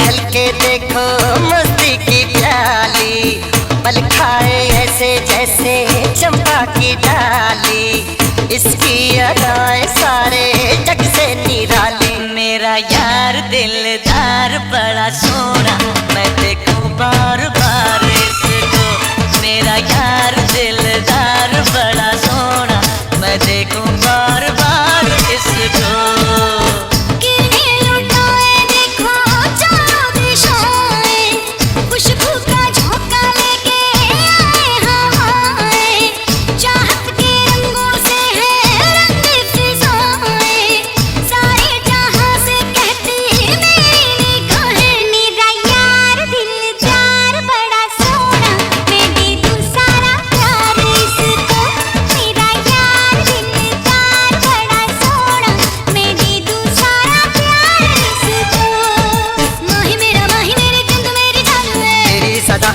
झलके देखो मस्ती की प्याली, पल खाए ऐसे जैसे चंपा की डाली, इसकी अदाएं सारे जग से निराली। मेरा यार दिलदार बड़ा सोना, मैं देखूं बार बार इसको। मेरा यार दिलदार बड़ा सोना, मैं देखूं बार बार इसको।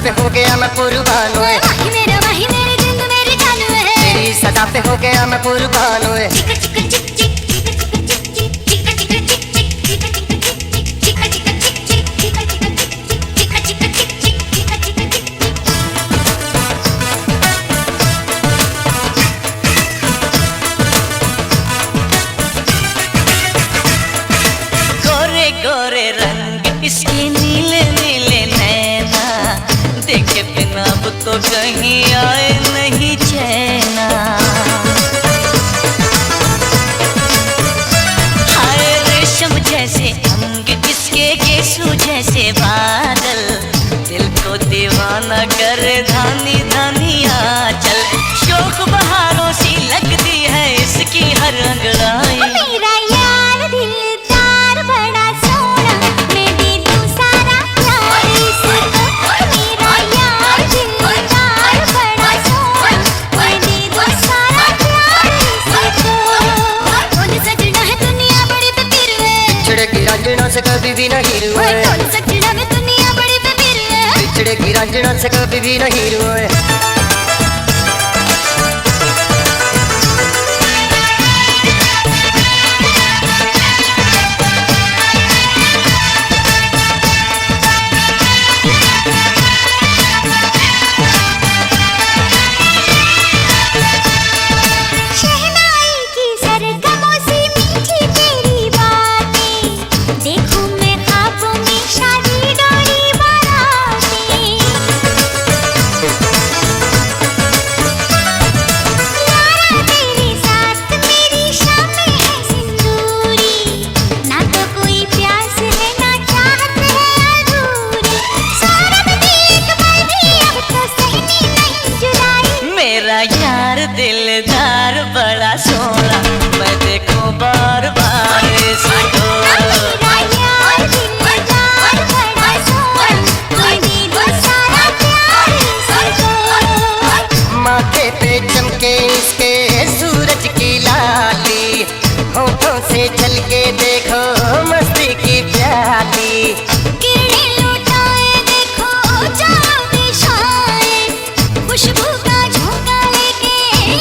पे हो गया मैं कुर्बान हुए, मेरे जिंद मेरी जान है, तेरी सदा पे हो गया मैं कुर्बान हुए। गोरे गोरे रंग इसके नीले नीले नैना, देखे बिना अब तो कहीं आए नहीं चैना। हाय रेशम जैसे अंग इसके, गेसू जैसे बादल, दिल को दीवाना कर धानी धानी आंचल। शोक बहारों सी लगती है इसकी हर अंगड़ाई। मेरा यार दिलदार बड़ा सोना, मैं दे दूं सारा प्यार इसको। मेरा यार दिलदार बड़ा सोना, मैं दे दूं सारा प्यार इसको। कौन सजना है दुनिया बड़ी बेपीर है, बिछड़ेगी रांझना से कभी भी नहीं रुए। कौन सजना है दुनिया बड़ी बेपीर है, बिछड़ेगी रांझना से कभी भी नहीं रुए। मेरा यार दिलदार बड़ा सोना, मैं देखूं बार बार इसको। मेरा यार दिलदार बड़ा सोना, मैं दे दूं सारा प्यार इसको। माथे पे चमके इसके सूरज की लाली, होठों से झलके देखो मस्ती की प्याली, किरणें लुटाए देखो चारों दिशाएं, खुशबू का झोंका लेके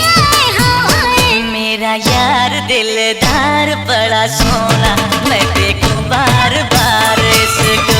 आए हवाएं। मेरा यार दिलदार बड़ा सोना, मैं देखूं बार बार इसको।